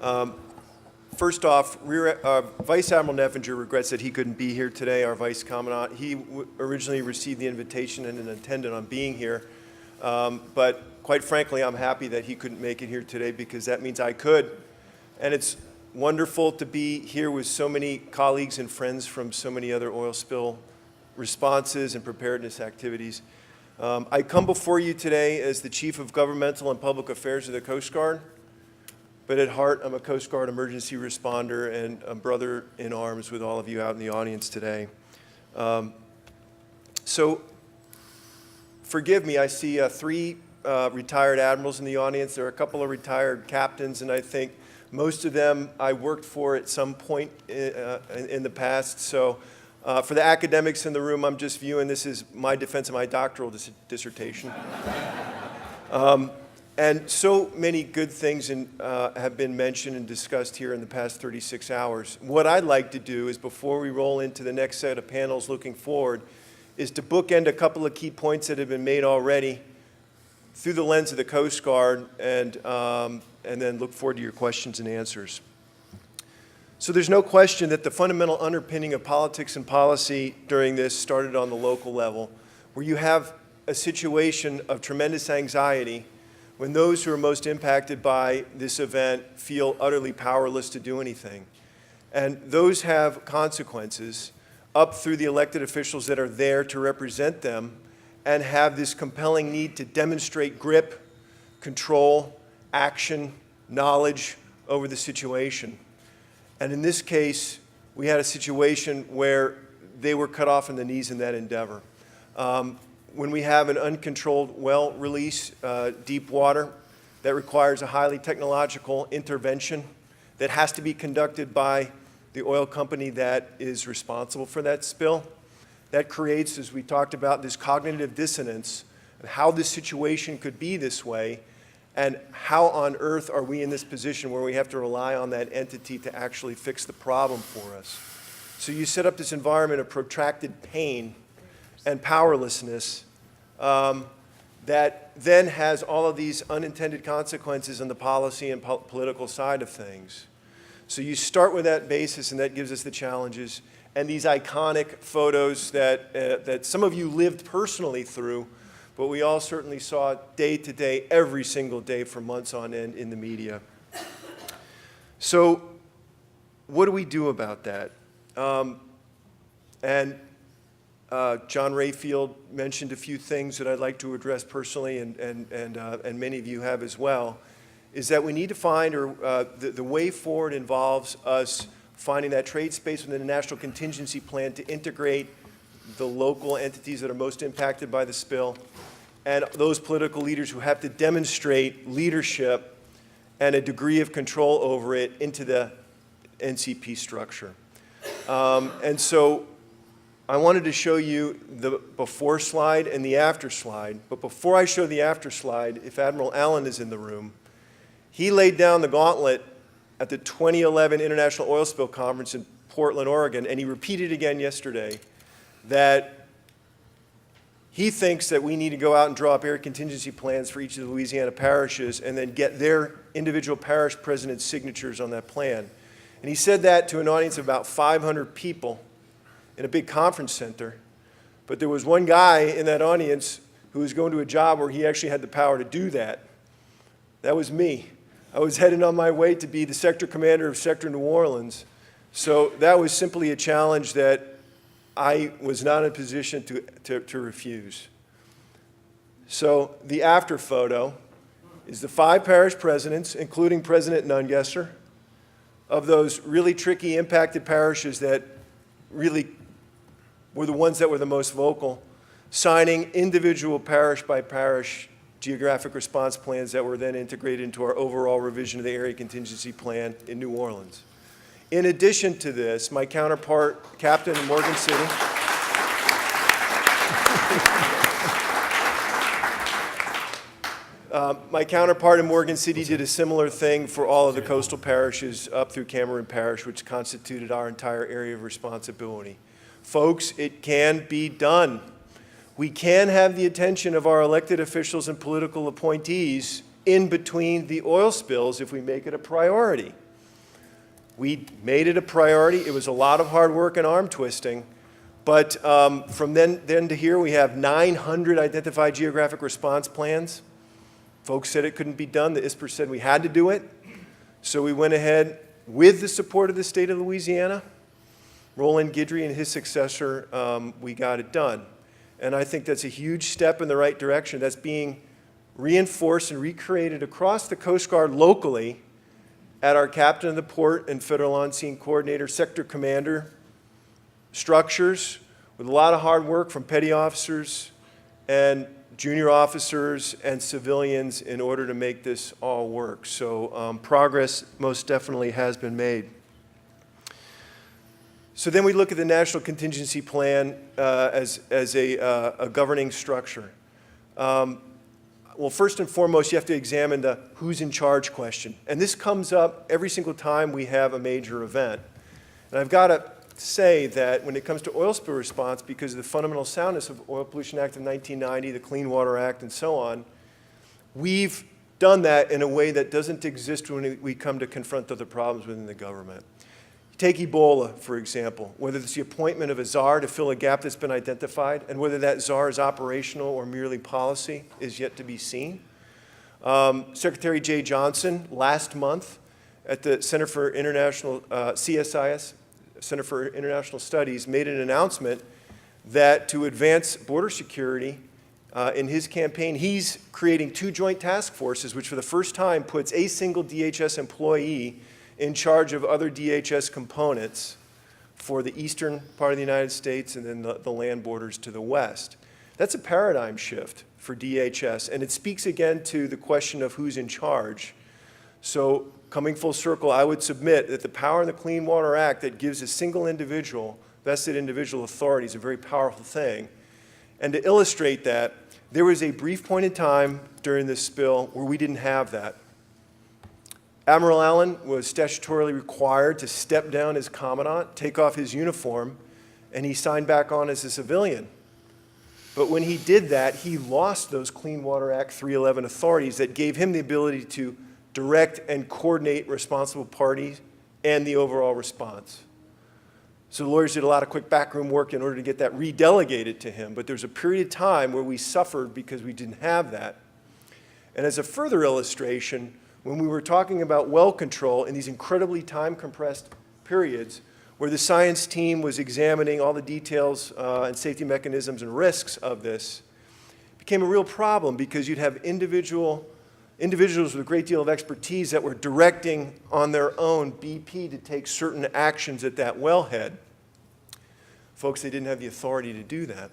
First off, Vice Admiral Neffinger regrets that he couldn't be here today, our Vice Commandant. He originally received the invitation and intended on being here, but quite frankly, I'm happy that he couldn't make it here today because that means I could. And it's wonderful to be here with so many colleagues and friends from so many other oil spill responses and preparedness activities. I come before you today as the Chief of Governmental and Public Affairs of the Coast Guard. But at heart, I'm a Coast Guard emergency responder and a brother in arms with all of you out in the audience today. So forgive me, I see 3 retired admirals in the audience. There are a couple of retired captains, and I think most of them I worked for at some point in the past. So for the academics in the room, I'm just viewing this as my defense of my doctoral dissertation. And so many good things have been mentioned and discussed here in the past 36 hours. What I'd like to do is, before we roll into the next set of panels looking forward, is to bookend a couple of key points that have been made already through the lens of the Coast Guard, and then look forward to your questions and answers. So there's no question that the fundamental underpinning of politics and policy during this started on the local level, where you have a situation of tremendous anxiety when those who are most impacted by this event feel utterly powerless to do anything. And those have consequences up through the elected officials that are there to represent them and have this compelling need to demonstrate grip, control, action, knowledge over the situation. And in this case, we had a situation where they were cut off in the knees in that endeavor. When we have an uncontrolled well release, deep water, that requires a highly technological intervention that has to be conducted by the oil company that is responsible for that spill, that creates, as we talked about, this cognitive dissonance of how this situation could be this way, and how on earth are we in this position where we have to rely on that entity to actually fix the problem for us. So you set up this environment of protracted pain and powerlessness that then has all of these unintended consequences on the policy and political side of things. So you start with that basis, and that gives us the challenges and these iconic photos that some of you lived personally through, but we all certainly saw day to day, every single day for months on end in the media. So what do we do about that? John Rayfield mentioned a few things that I'd like to address personally, and many of you have as well, is that we need to find, or the way forward involves us finding that trade space within the National Contingency Plan to integrate the local entities that are most impacted by the spill, and those political leaders who have to demonstrate leadership and a degree of control over it into the NCP structure. And so I wanted to show you the before slide and the after slide, but before I show the after slide, if Admiral Allen is in the room, he laid down the gauntlet at the 2011 International Oil Spill Conference in Portland, Oregon, and he repeated again yesterday that he thinks that we need to go out and draw up area contingency plans for each of the Louisiana parishes and then get their individual parish presidents' signatures on that plan. And he said that to an audience of about 500 people in a big conference center, but there was one guy in that audience who was going to a job where he actually had the power to do that. That was me. I was heading on my way to be the sector commander of Sector New Orleans, so that was simply a challenge that I was not in a position to refuse. So the after photo is the 5 parish presidents, including President Nungesser, of those really tricky impacted parishes that really were the ones that were the most vocal, signing individual parish by parish geographic response plans that were then integrated into our overall revision of the Area Contingency Plan in New Orleans. In addition to this, my counterpart, Captain in Morgan City, my counterpart in Morgan City did a similar thing for all of the coastal parishes up through Cameron Parish, which constituted our entire area of responsibility. Folks, it can be done. We can have the attention of our elected officials and political appointees in between the oil spills if we make it a priority. We made it a priority. It was a lot of hard work and arm twisting. But from then to here, we have 900 identified geographic response plans. Folks said it couldn't be done. The ISPR said we had to do it. So we went ahead with the support of the state of Louisiana. Roland Guidry and his successor, we got it done. And I think that's a huge step in the right direction. That's being reinforced and recreated across the Coast Guard locally at our captain of the port and federal on-scene coordinator, sector commander structures, with a lot of hard work from petty officers and junior officers and civilians in order to make this all work. So progress most definitely has been made. So then we look at the National Contingency Plan as a governing structure. Well, first and foremost, you have to examine the who's in charge question. And this comes up every single time we have a major event. And I've got to say that when it comes to oil spill response, because of the fundamental soundness of the Oil Pollution Act of 1990, the Clean Water Act, and so on, we've done that in a way that doesn't exist when we come to confront other problems within the government. Take Ebola, for example, whether it's the appointment of a czar to fill a gap that's been identified, and whether that czar is operational or merely policy is yet to be seen. Secretary Jay Johnson, last month, at the Center for International, CSIS, Center for International Studies, made an announcement that to advance border security in his campaign, he's creating 2 joint task forces, which for the first time puts a single DHS employee in charge of other DHS components for the eastern part of the United States and then the land borders to the west. That's a paradigm shift for DHS, and it speaks again to the question of who's in charge. So coming full circle, I would submit that the power in the Clean Water Act that gives a single individual, vested individual authority, is a very powerful thing. And to illustrate that, there was a brief point in time during this spill where we didn't have that. Admiral Allen was statutorily required to step down as commandant, take off his uniform, and he signed back on as a civilian. But when he did that, he lost those Clean Water Act 311 authorities that gave him the ability to direct and coordinate responsible parties and the overall response. So the lawyers did a lot of quick backroom work in order to get that redelegated to him, but there's a period of time where we suffered because we didn't have that. And as a further illustration, when we were talking about well control in these incredibly time-compressed periods where the science team was examining all the details and safety mechanisms and risks of this, it became a real problem because you'd have individuals with a great deal of expertise that were directing on their own BP to take certain actions at that wellhead. Folks, they didn't have the authority to do that.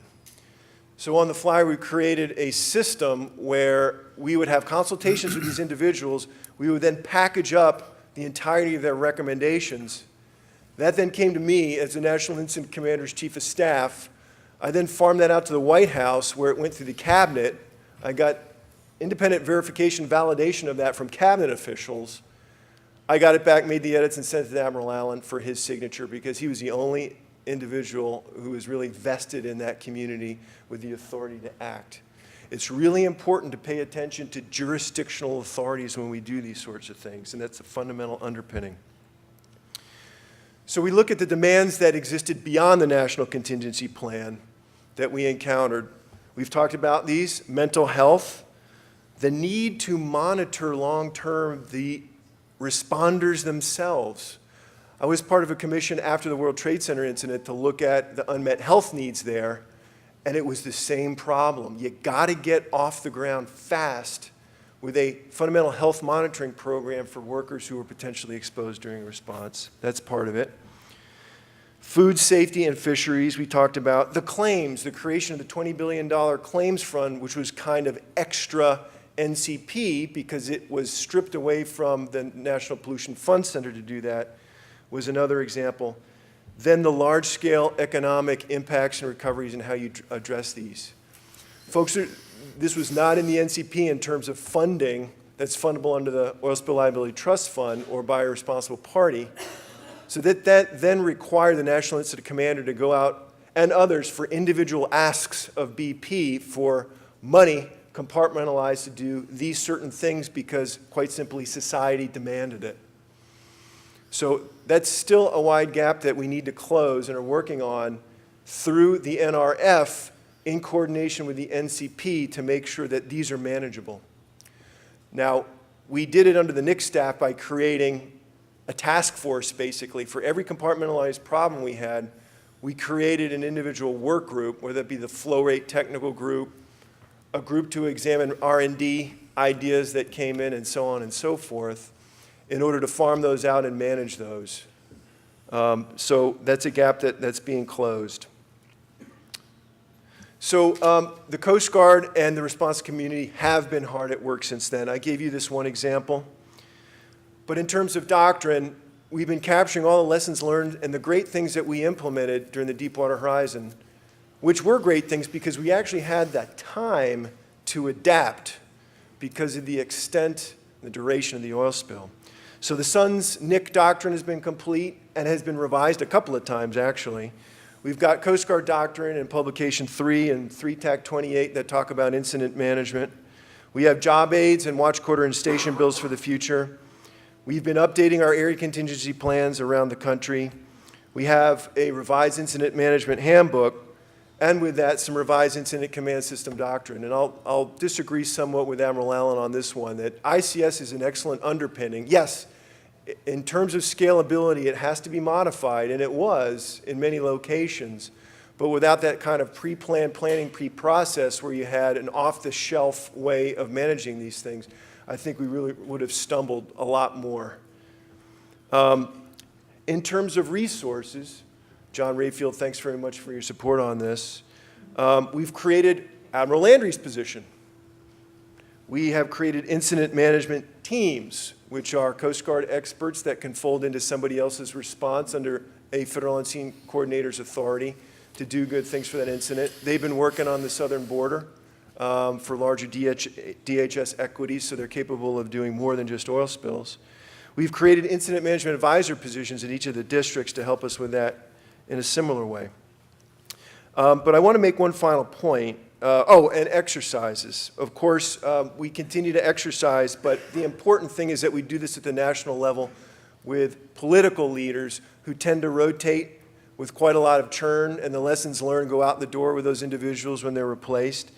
So on the fly, we created a system where we would have consultations with these individuals. We would then package up the entirety of their recommendations. That then came to me as the National Incident Commander's Chief of Staff. I then farmed that out to the White House where it went through the cabinet. I got independent verification, validation of that from cabinet officials. I got it back, made the edits, and sent it to Admiral Allen for his signature because he was the only individual who was really vested in that community with the authority to act. It's really important to pay attention to jurisdictional authorities when we do these sorts of things, and that's a fundamental underpinning. So we look at the demands that existed beyond the National Contingency Plan that we encountered. We've talked about these: mental health, the need to monitor long-term the responders themselves. I was part of a commission after the World Trade Center incident to look at the unmet health needs there, and it was the same problem. You gotta get off the ground fast with a fundamental health monitoring program for workers who were potentially exposed during a response. That's part of it. Food safety and fisheries, we talked about. The claims, the creation of the $20 billion claims fund, which was kind of extra NCP because it was stripped away from the National Pollution Fund Center to do that, was another example. Then the large-scale economic impacts and recoveries and how you address these. Folks, this was not in the NCP in terms of funding that's fundable under the Oil Spill Liability Trust Fund or by a responsible party. So that then required the National Incident Commander to go out and others for individual asks of BP for money compartmentalized to do these certain things because, quite simply, society demanded it. So that's still a wide gap that we need to close and are working on through the NRF in coordination with the NCP to make sure that these are manageable. Now, we did it under the NIC staff by creating a task force, basically. For every compartmentalized problem we had, we created an individual work group, whether it be the flow rate technical group, a group to examine R&D ideas that came in, and so on and so forth, in order to farm those out and manage those. So that's a gap that's being closed. So the Coast Guard and the response community have been hard at work since then. I gave you this one example. But in terms of doctrine, we've been capturing all the lessons learned and the great things that we implemented during the Deepwater Horizon, which were great things because we actually had that time to adapt because of the extent and the duration of the oil spill. So the Sun's NIC doctrine has been complete and has been revised a couple of times, actually. We've got Coast Guard doctrine in Publication 3 and 3TAC 28 that talk about incident management. We have job aids and watch quarter and station bills for the future. We've been updating our area contingency plans around the country. We have a revised incident management handbook, and with that, some revised incident command system doctrine. And I'll disagree somewhat with Admiral Allen on this one, that ICS is an excellent underpinning. Yes, in terms of scalability, it has to be modified, and it was in many locations. But without that kind of pre-planned planning, pre-process where you had an off-the-shelf way of managing these things, I think we really would have stumbled a lot more. In terms of resources, John Rayfield, thanks very much for your support on this. We've created Admiral Landry's position. We have created incident management teams, which are Coast Guard experts that can fold into somebody else's response under a Federal On-Scene Coordinator's authority to do good things for that incident. They've been working on the southern border for larger DHS equities, so they're capable of doing more than just oil spills. We've created incident management advisor positions in each of the districts to help us with that in a similar way. But I want to make one final point. And exercises. Of course, we continue to exercise, but the important thing is that we do this at the national level with political leaders who tend to rotate with quite a lot of churn, and the lessons learned go out the door with those individuals when they're replaced.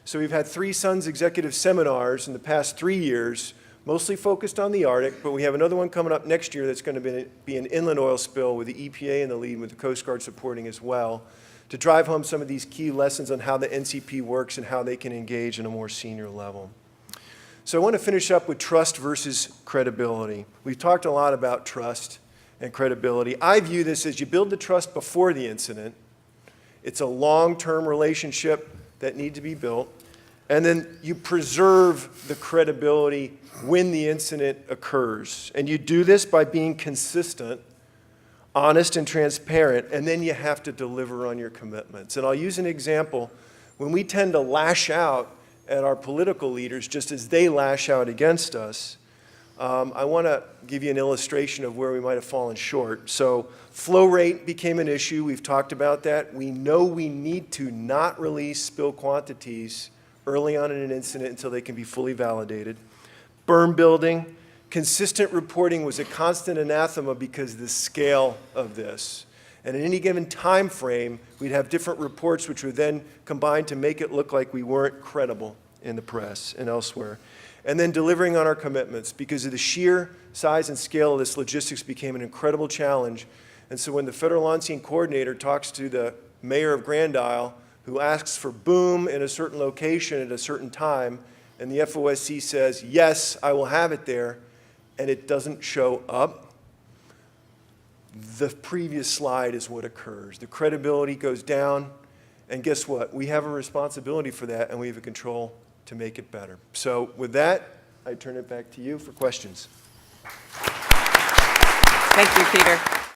So we've had 3 SUNS executive seminars in the past 3 years, mostly focused on the Arctic, but we have another one coming up next year that's going to be an inland oil spill with the EPA in the lead, with the Coast Guard supporting as well, to drive home some of these key lessons on how the NCP works and how they can engage in a more senior level. So I want to finish up with trust versus credibility. We've talked a lot about trust and credibility. I view this as you build the trust before the incident. It's a long-term relationship that needs to be built. And then you preserve the credibility when the incident occurs. And you do this by being consistent, honest and transparent, and then you have to deliver on your commitments. And I'll use an example. When we tend to lash out at our political leaders just as they lash out against us, I want to give you an illustration of where we might have fallen short. So flow rate became an issue. We've talked about that. We know we need to not release spill quantities early on in an incident until they can be fully validated. Berm building. Consistent reporting was a constant anathema because of the scale of this. And in any given time frame, we'd have different reports which would then combine to make it look like we weren't credible in the press and elsewhere. And then delivering on our commitments. Because of the sheer size and scale of this, logistics became an incredible challenge. And so when the Federal On-Scene Coordinator talks to the mayor of Grand Isle, who asks for boom in a certain location at a certain time, and the FOSC says, yes, I will have it there, and it doesn't show up, the previous slide is what occurs. The credibility goes down, and guess what? We have a responsibility for that, and we have a control to make it better. So with that, I turn it back to you for questions. Thank you, Peter.